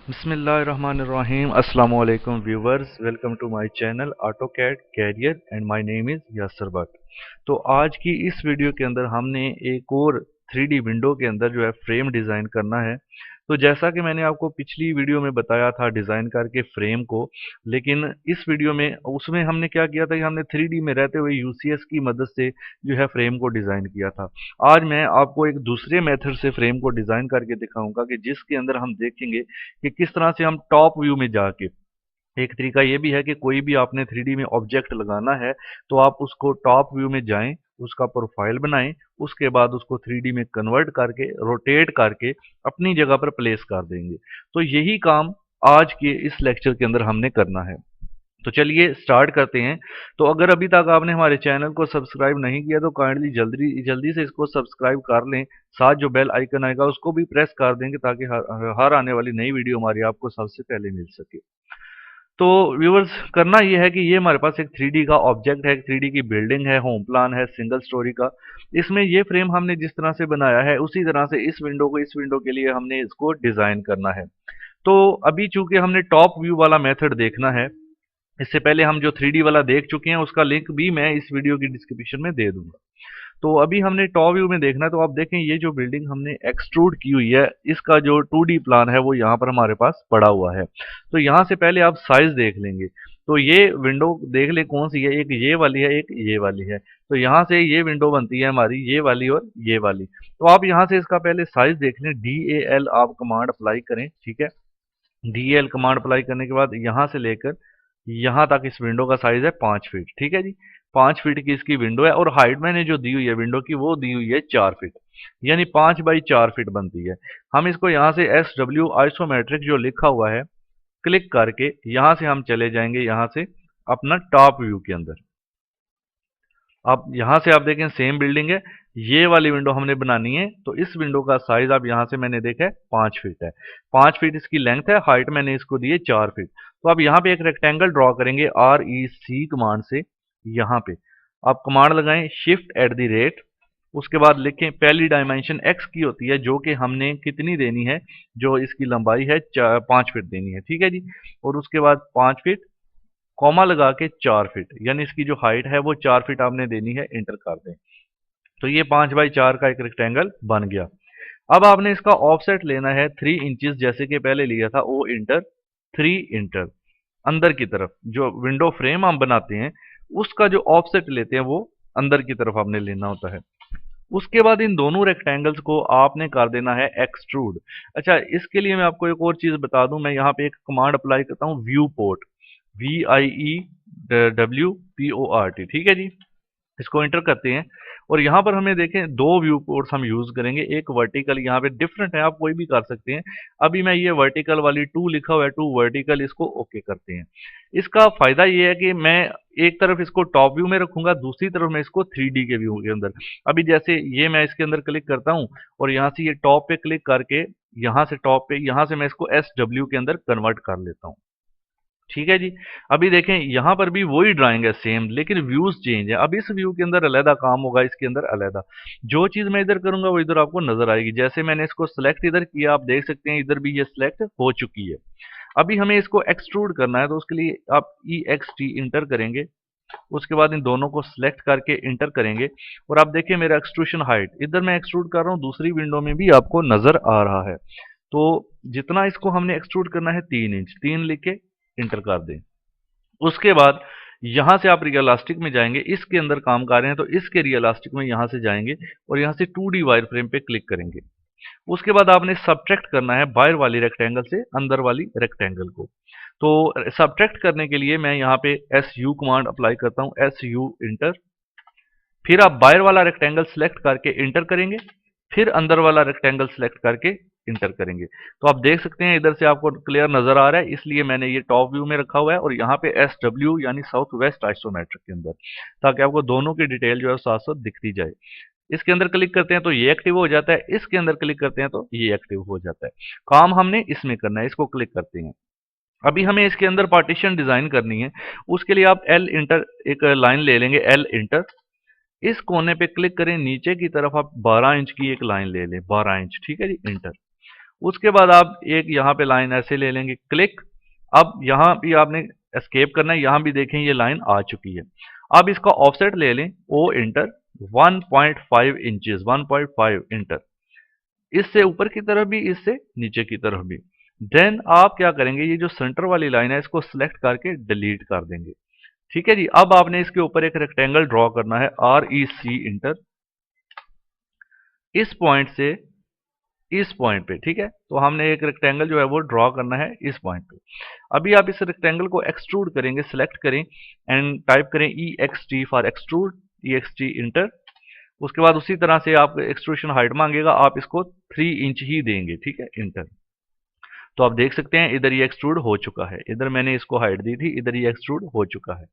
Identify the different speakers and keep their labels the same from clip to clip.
Speaker 1: बिस्मिल्लाहिर्रहमानिर्रहीम अस्सलाम वालेकुम viewers, welcome to my channel AutoCAD career and my name is Yasir Bhatt. तो आज की इस वीडियो के अंदर हमने एक और 3D विंडो के अंदर जो है फ्रेम डिज़ाइन करना है। तो जैसा कि मैंने आपको पिछली वीडियो में बताया था डिज़ाइन करके फ्रेम को, लेकिन इस वीडियो में उसमें हमने क्या किया था कि हमने 3D में रहते हुए यूसीएस की मदद से जो है फ्रेम को डिज़ाइन किया था। आज मैं आपको एक दूसरे मेथड से फ्रेम को डिज़ाइन करके दिखाऊंगा कि जिसके अंदर हम देखेंगे कि किस तरह से हम टॉप व्यू में जाके, एक तरीका ये भी है कि कोई भी आपने 3D में ऑब्जेक्ट लगाना है तो आप उसको टॉप व्यू में जाएं, उसका प्रोफाइल बनाएं, उसके बाद उसको 3D में कन्वर्ट करके रोटेट करके अपनी जगह पर प्लेस कर देंगे। तो यही काम आज के इस लेक्चर के अंदर हमने करना है। तो चलिए स्टार्ट करते हैं। तो अगर अभी तक आपने हमारे चैनल को सब्सक्राइब नहीं किया तो काइंडली जल्दी जल्दी से इसको सब्सक्राइब कर लें। साथ जो बेल आइकन आएगा उसको भी प्रेस कर देंगे ताकि हर आने वाली नई वीडियो हमारी आपको सबसे पहले मिल सके। तो व्यूअर्स, करना ये है कि ये हमारे पास एक 3D का ऑब्जेक्ट है, एक 3D की बिल्डिंग है, होम प्लान है सिंगल स्टोरी का। इसमें ये फ्रेम हमने जिस तरह से बनाया है उसी तरह से इस विंडो के लिए हमने इसको डिजाइन करना है। तो अभी चूंकि हमने टॉप व्यू वाला मेथड देखना है, इससे पहले हम जो 3D वाला देख चुके हैं उसका लिंक भी मैं इस वीडियो की डिस्क्रिप्शन में दे दूंगा। तो अभी हमने टॉप व्यू में देखना है। तो आप देखें ये जो बिल्डिंग हमने एक्सट्रूड की हुई है, इसका जो 2D प्लान है वो यहाँ पर हमारे पास पड़ा हुआ है। तो यहाँ से पहले आप साइज देख लेंगे। तो ये विंडो देख ले कौन सी है, एक ये वाली है, एक ये वाली है। तो यहाँ से ये विंडो बनती है हमारी, ये वाली और ये वाली। तो आप यहाँ से इसका पहले साइज देख लें, DAL आप कमांड अप्लाई करें, ठीक है। DAL कमांड अप्लाई करने के बाद यहाँ से लेकर यहाँ तक इस विंडो का साइज है 5 फीट, ठीक है जी। 5 फीट की इसकी विंडो है और हाइट मैंने जो दी हुई है विंडो की वो दी हुई है 4 फीट, यानी 5 बाई 4 फीट बनती है। हम इसको यहाँ से SW आइसोमेट्रिक जो लिखा हुआ है क्लिक करके यहाँ से हम चले जाएंगे यहाँ से अपना टॉप व्यू के अंदर। अब यहाँ से आप देखें सेम बिल्डिंग है, ये वाली विंडो हमने बनानी है। तो इस विंडो का साइज आप यहाँ से मैंने देखा है 5 फीट है, 5 फीट इसकी लेंथ है, हाइट मैंने इसको दी है 4 फीट। तो आप यहाँ पे एक रेक्टेंगल ड्रॉ करेंगे REC कमांड से। यहाँ पे आप कमांड लगाएं शिफ्ट एट द रेट, उसके बाद लिखें पहली डायमेंशन x की होती है जो कि हमने कितनी देनी है, जो इसकी लंबाई है 5 फीट देनी है, ठीक है जी। और उसके बाद 5 फीट कॉमा लगा के 4 फीट, यानी इसकी जो हाइट है वो 4 फीट आपने देनी है, इंटर कर दें। तो ये 5 बाई 4 का एक रेक्टेंगल बन गया। अब आपने इसका ऑफसेट लेना है 3 इंचेस, जैसे कि पहले लिया था ओ इंटर 3 इंटर। अंदर की तरफ जो विंडो फ्रेम हम बनाते हैं उसका जो ऑफसेट लेते हैं वो अंदर की तरफ आपने लेना होता है। उसके बाद इन दोनों रेक्टेंगल्स को आपने कर देना है एक्सट्रूड। अच्छा, इसके लिए मैं आपको एक और चीज बता दूं, मैं यहाँ पे एक कमांड अप्लाई करता हूँ व्यू पोर्ट, VIEWPORT, ठीक है जी। इसको एंटर करते हैं और यहाँ पर हमें देखें दो व्यू पोर्ट्स हम यूज करेंगे, एक वर्टिकल, यहाँ पे डिफरेंट है, आप कोई भी कर सकते हैं। अभी मैं ये वर्टिकल वाली 2 लिखा हुआ है, 2 वर्टिकल, इसको ओके करते हैं। इसका फायदा ये है कि मैं एक तरफ इसको टॉप व्यू में रखूंगा, दूसरी तरफ मैं इसको 3D के व्यू के अंदर। अभी जैसे ये मैं इसके अंदर क्लिक करता हूँ और यहाँ से ये टॉप पे क्लिक करके यहाँ से टॉप पे, यहाँ से मैं इसको SW के अंदर कन्वर्ट कर लेता हूँ, ठीक है जी। अभी देखें यहाँ पर भी वही ड्राइंग है सेम, लेकिन व्यूज चेंज है। अब इस व्यू के अंदर अलहदा काम होगा, इसके अंदर अलहदा। जो चीज मैं इधर करूंगा वो इधर आपको नजर आएगी। जैसे मैंने इसको सिलेक्ट इधर किया, आप देख सकते हैं इधर भी ये सिलेक्ट हो चुकी है। अभी हमें इसको एक्सट्रूड करना है, तो उसके लिए आप EXT इंटर करेंगे, उसके बाद इन दोनों को सिलेक्ट करके इंटर करेंगे और आप देखिए मेरा एक्सट्रूशन हाइट इधर मैं एक्सट्रूड कर रहा हूँ, दूसरी विंडो में भी आपको नजर आ रहा है। तो जितना इसको हमने एक्सट्रूड करना है 3 इंच, 3 लिख के इंटर कर दें। उसके बाद यहां से आप रियलिस्टिक में जाएंगे, इसके अंदर काम कर रहे हैं तो इसके रियलिस्टिक में यहां से जाएंगे और यहां से 2D वायर फ्रेम पे क्लिक करेंगे। उसके बाद आपने सब्ट्रैक्ट करना है बाहर वाली रेक्टेंगल से अंदर वाली रेक्टेंगल को। तो सब्ट्रैक्ट करने के लिए मैं यहाँ पे SU कमांड अप्लाई करता हूँ, SU इंटर। फिर आप बाहर वाला रेक्टेंगल सेलेक्ट करके इंटर करेंगे, फिर अंदर वाला रेक्टेंगल सेलेक्ट करके इंटर करेंगे। तो आप देख सकते हैं इधर से आपको क्लियर नजर आ रहा है, इसलिए मैंने ये टॉप व्यू में रखा हुआ है और यहाँ पे SW यानी साउथ वेस्ट आइसोमेट्रिक के अंदर, ताकि आपको दोनों की डिटेल जो है साथ साथ दिखती जाए। इसके अंदर क्लिक करते हैं तो ये एक्टिव हो जाता है, इसके अंदर क्लिक करते हैं तो ये एक्टिव हो जाता है। काम हमने इसमें करना है, इसको क्लिक करते हैं। अभी हमें इसके अंदर पार्टीशन डिजाइन करनी है, उसके लिए आप L इंटर एक लाइन ले लेंगे, L इंटर। इस कोने पे क्लिक करें, नीचे की तरफ आप 12 इंच की एक लाइन ले लें, 12 इंच, ठीक है जी, इंटर। उसके बाद आप एक यहाँ पे लाइन ऐसे ले लेंगे, क्लिक। अब यहाँ भी आपने एस्केप करना है, यहाँ भी देखें ये लाइन आ चुकी है। अब इसका ऑफसेट ले लें, ओ इंटर 1.5 इंचेस, 1.5 इंटर, इससे ऊपर की तरफ भी, इससे नीचे की तरफ भी। देन आप क्या करेंगे, ये जो सेंटर वाली लाइन है इसको सिलेक्ट करके डिलीट कर देंगे। ठीक है जी। अब आपने इसके ऊपर एक रेक्टेंगल ड्रॉ करना है, REC इंटर, इस पॉइंट से इस पॉइंट पे। ठीक है, तो हमने एक रेक्टेंगल जो है वो ड्रॉ करना है इस पॉइंट पे। अभी आप इस रेक्टेंगल को एक्सट्रूड करेंगे, सिलेक्ट करें एंड टाइप करें EXT for extrude, EXT inter. उसके बाद उसी तरह से आप एक्सट्रूशन हाइट मांगेगा, आप इसको 3 इंच ही देंगे। ठीक है, इंटर। तो आप देख सकते हैं इधर ये एक्सट्रूड हो चुका है, इधर मैंने इसको हाइट दी थी, इधर ये एक्सट्रूड हो चुका है।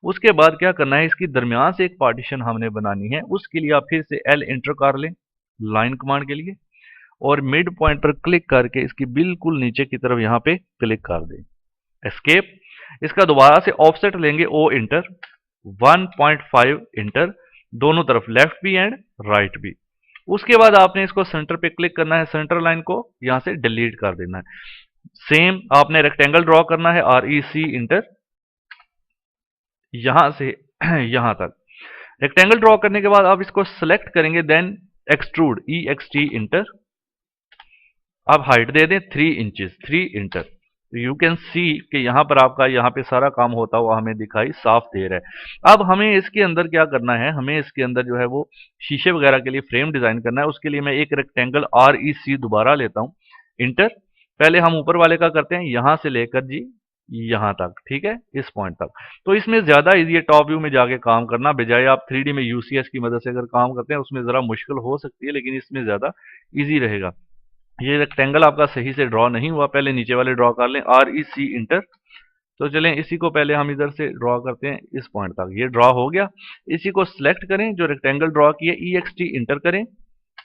Speaker 1: उसके बाद क्या करना है, इसकी दरमियान से एक पार्टीशन हमने बनानी है। उसके लिए आप फिर से L इंटर कर लें लाइन कमांड के लिए, और मिड पॉइंट पर क्लिक करके इसकी बिल्कुल नीचे की तरफ यहाँ पे क्लिक कर दें, एस्केप। इसका दोबारा से ऑफसेट लेंगे, O इंटर 1.5 इंटर, दोनों तरफ लेफ्ट भी एंड राइट भी। उसके बाद आपने इसको सेंटर पे क्लिक करना है, सेंटर लाइन को यहां से डिलीट कर देना है। सेम आपने रेक्टेंगल ड्रॉ करना है, REC इंटर, यहां से यहां तक। रेक्टेंगल ड्रॉ करने के बाद आप इसको सेलेक्ट करेंगे, देन एक्सट्रूड EXT इंटर, आप हाइट दे दें 3 inches, 3 inter. You can see कि यहां पर आपका यहाँ पे सारा काम होता हुआ हमें दिखाई साफ दे रहा है। अब हमें इसके अंदर क्या करना है, हमें इसके अंदर जो है वो शीशे वगैरह के लिए फ्रेम डिजाइन करना है। उसके लिए मैं एक रेक्टेंगल REC दोबारा लेता हूं, इंटर। पहले हम ऊपर वाले का करते हैं, यहां से लेकर जी यहां तक। ठीक है, इस पॉइंट तक। तो इसमें ज्यादा इजी है टॉप व्यू में जाके काम करना, बजाय आप 3D में UCS की मदद से अगर काम करते हैं उसमें जरा मुश्किल हो सकती है, लेकिन इसमें ज्यादा इजी रहेगा। ये रेक्टेंगल आपका सही से ड्रॉ नहीं हुआ, पहले नीचे वाले ड्रॉ कर लें, REC इंटर। तो चलें इसी को पहले हम इधर से ड्रॉ करते हैं इस पॉइंट तक, ये ड्रॉ हो गया। इसी को सिलेक्ट करें, जो रेक्टेंगल ड्रॉ किया EXT इंटर करें,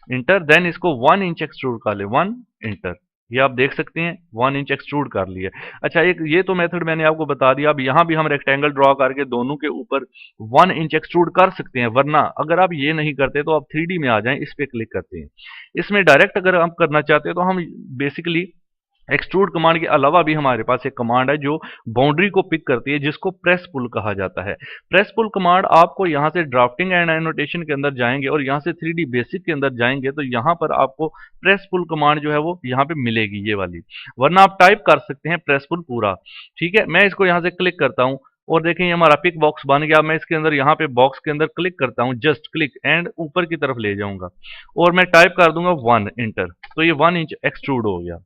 Speaker 1: इंटर। देन इसको 1 इंच एक्सट्रूड कर ले, 1 इंटर। ये आप देख सकते हैं 1 इंच एक्सट्रूड कर लिया। अच्छा, एक ये तो मेथड मैंने आपको बता दिया। अब यहाँ भी हम रेक्टेंगल ड्रॉ करके दोनों के ऊपर 1 इंच एक्सट्रूड कर सकते हैं, वरना अगर आप ये नहीं करते तो आप 3D में आ जाएं, इस पे क्लिक करते हैं। इसमें डायरेक्ट अगर आप करना चाहते हैं तो हम बेसिकली एक्सट्रूड कमांड के अलावा भी हमारे पास एक कमांड है जो बाउंड्री को पिक करती है, जिसको प्रेस पुल कहा जाता है। प्रेस पुल कमांड आपको यहां से ड्राफ्टिंग एंड एनोटेशन के अंदर जाएंगे और यहां से 3D बेसिक के अंदर जाएंगे तो यहां पर आपको प्रेस पुल कमांड जो है वो यहां पे मिलेगी, ये वाली। वरना आप टाइप कर सकते हैं प्रेस पुल पूरा। ठीक है, मैं इसको यहां से क्लिक करता हूं और देखें ये हमारा पिक बॉक्स बन गया। मैं इसके अंदर यहाँ पे बॉक्स के अंदर क्लिक करता हूँ, जस्ट क्लिक एंड ऊपर की तरफ ले जाऊंगा और मैं टाइप कर दूंगा 1 इंटर। तो ये 1 इंच एक्सट्रूड हो गया।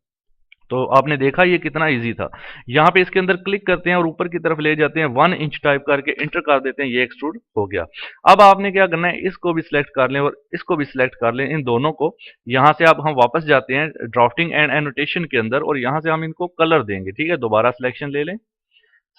Speaker 1: तो आपने देखा ये कितना इजी था। यहाँ पे इसके अंदर क्लिक करते हैं और ऊपर की तरफ ले जाते हैं, 1 इंच टाइप करके इंटर कर देते हैं, ये एक्सट्रूड हो गया। अब आपने क्या करना है, इसको भी सिलेक्ट कर लें और इसको भी सिलेक्ट कर लें, इन दोनों को। यहाँ से अब हम वापस जाते हैं ड्राफ्टिंग एंड एनोटेशन के अंदर और यहाँ से हम इनको कलर देंगे। ठीक है, दोबारा सिलेक्शन ले लें,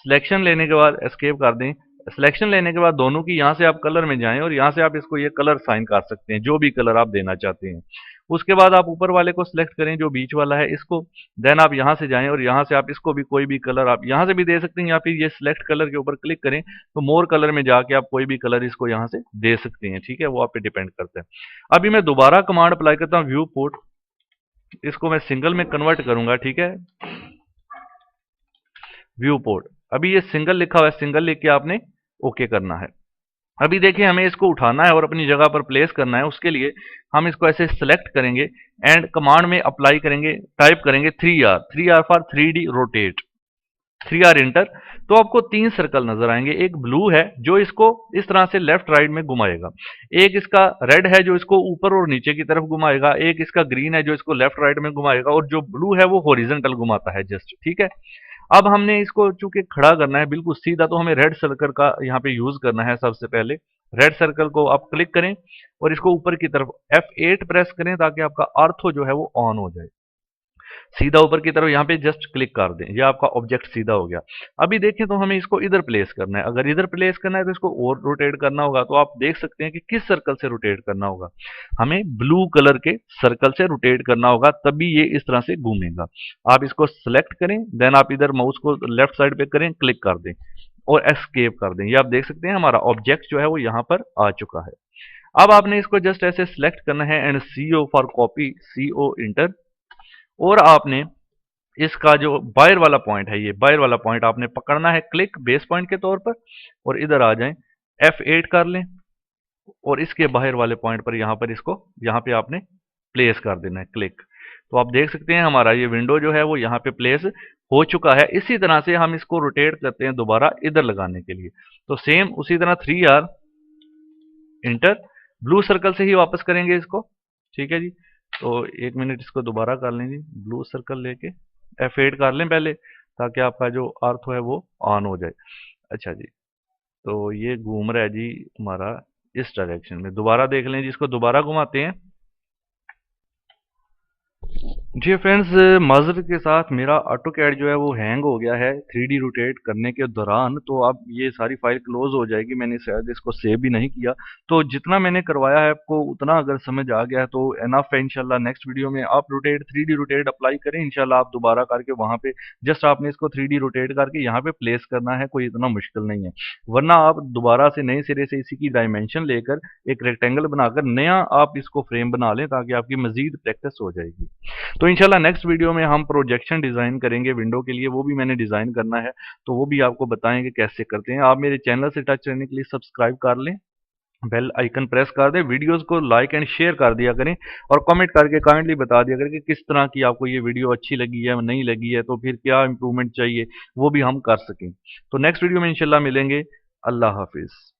Speaker 1: सिलेक्शन लेने के बाद एस्केप कर दें। सिलेक्शन लेने के बाद दोनों की यहाँ से आप कलर में जाएं और यहाँ से आप इसको ये कलर साइन कर सकते हैं, जो भी कलर आप देना चाहते हैं। उसके बाद आप ऊपर वाले को सिलेक्ट करें, जो बीच वाला है इसको। देन आप यहाँ से जाएं और यहाँ से आप इसको भी कोई भी कलर आप यहाँ से भी दे सकते हैं, या फिर ये सिलेक्ट कलर के ऊपर क्लिक करें तो मोर कलर में जाके आप कोई भी कलर इसको यहाँ से दे सकते हैं। ठीक है, वो आप पे डिपेंड करता है। अभी मैं दोबारा कमांड अप्लाई करता हूँ, व्यू पोर्ट, इसको मैं सिंगल में कन्वर्ट करूंगा। ठीक है, व्यू पोर्ट, अभी ये सिंगल लिखा हुआ है, सिंगल लिख के आपने ओके करना है। अभी देखिए हमें इसको उठाना है और अपनी जगह पर प्लेस करना है। उसके लिए हम इसको ऐसे सिलेक्ट करेंगे एंड कमांड में अप्लाई करेंगे, टाइप करेंगे 3R, 3R for 3D rotate, 3R inter. तो आपको 3 सर्कल नजर आएंगे। एक ब्लू है जो इसको इस तरह से लेफ्ट राइट में घुमाएगा, एक इसका रेड है जो इसको ऊपर और नीचे की तरफ घुमाएगा, एक इसका ग्रीन है जो इसको लेफ्ट राइट में घुमाएगा, और जो ब्लू है वो हॉरिजॉन्टल घुमाता है जस्ट। ठीक है, अब हमने इसको चूंकि खड़ा करना है बिल्कुल सीधा, तो हमें रेड सर्कल का यहाँ पे यूज करना है। सबसे पहले रेड सर्कल को आप क्लिक करें और इसको ऊपर की तरफ F8 प्रेस करें ताकि आपका आर्थो जो है वो ऑन हो जाए। सीधा ऊपर की तरफ यहाँ पे जस्ट क्लिक कर दें, ये आपका ऑब्जेक्ट सीधा हो गया। अभी देखें तो हमें इसको इधर प्लेस करना है। अगर इधर प्लेस करना है तो इसको और रोटेट करना होगा। तो आप देख सकते हैं कि किस सर्कल से रोटेट करना होगा, हमें ब्लू कलर के सर्कल से रोटेट करना होगा, तभी ये इस तरह से घूमेगा। आप इसको सिलेक्ट करें, देन आप इधर माउस को लेफ्ट साइड पे करें, क्लिक कर दें और एस्केप कर दें। ये आप देख सकते हैं हमारा ऑब्जेक्ट जो है वो यहाँ पर आ चुका है। अब आपने इसको जस्ट ऐसे सिलेक्ट करना है and CO for copy, CO inter. और आपने इसका जो बायर वाला पॉइंट है, ये बायर वाला पॉइंट आपने पकड़ना है क्लिक बेस पॉइंट के तौर पर, और इधर आ जाएं, F8 कर लें, और इसके बाहर वाले पॉइंट पर यहाँ पर इसको यहाँ पे आपने प्लेस कर देना है क्लिक। तो आप देख सकते हैं हमारा ये विंडो जो है वो यहाँ पे प्लेस हो चुका है। इसी तरह से हम इसको रोटेट करते हैं दोबारा इधर लगाने के लिए। तो सेम उसी तरह 3R इंटर, ब्लू सर्कल से ही वापस करेंगे इसको। ठीक है जी। तो 1 मिनट इसको दोबारा कर लें जी, ब्लू सर्कल लेके F8 कर लें पहले, ताकि आपका जो अर्थ है वो ऑन हो जाए। अच्छा जी, तो ये घूम रहा है जी हमारा इस डायरेक्शन में। दोबारा देख लें जी, इसको दोबारा घुमाते हैं। जी फ्रेंड्स, माजरत के साथ मेरा ऑटो कैड जो है वो हैंग हो गया है 3D रोटेट करने के दौरान। तो अब ये सारी फाइल क्लोज हो जाएगी, मैंने शायद इसको सेव भी नहीं किया। तो जितना मैंने करवाया है आपको उतना अगर समझ आ गया है तो एनफ है। इंशाल्लाह नेक्स्ट वीडियो में आप रोटेट 3D रोटेट अप्लाई करें, इंशाल्लाह आप दोबारा करके वहाँ पे जस्ट आपने इसको 3D रोटेट करके यहाँ पे प्लेस करना है, कोई इतना मुश्किल नहीं है। वरना आप दोबारा से नए सिरे से इसी की डायमेंशन लेकर एक रेक्टेंगल बनाकर नया आप इसको फ्रेम बना लें, ताकि आपकी मजीद प्रैक्टिस हो जाएगी। तो इंशाल्लाह नेक्स्ट वीडियो में हम प्रोजेक्शन डिज़ाइन करेंगे विंडो के लिए, वो भी मैंने डिज़ाइन करना है, तो वो भी आपको बताएंगे कैसे करते हैं। आप मेरे चैनल से टच रहने के लिए सब्सक्राइब कर लें, बेल आइकन प्रेस कर दें, वीडियोस को लाइक एंड शेयर कर दिया करें, और कमेंट करके काइंडली बता दिया करें कि किस तरह की आपको ये वीडियो अच्छी लगी है, नहीं लगी है, तो फिर क्या इंप्रूवमेंट चाहिए वो भी हम कर सकें। तो नेक्स्ट वीडियो में इंशाल्लाह मिलेंगे। अल्लाह हाफिज़।